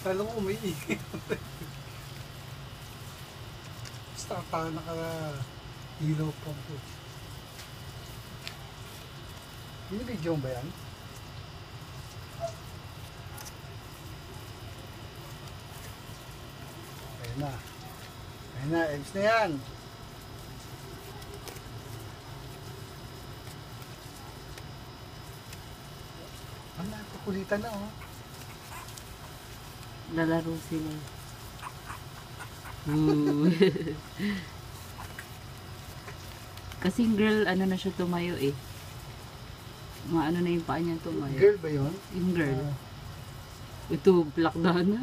Kala ko umiingit. Basta pa naka-ilaw pa po. Binibidyo ba yan? Ayun na. Ayun na, eggs na yan. Ano, kukulitan na oh. Lalaro sila. Kasing girl, ano na siya tumayo eh. Ano na yung paa niya tumayo. Girl ba yun? Yung girl. Ito, black na.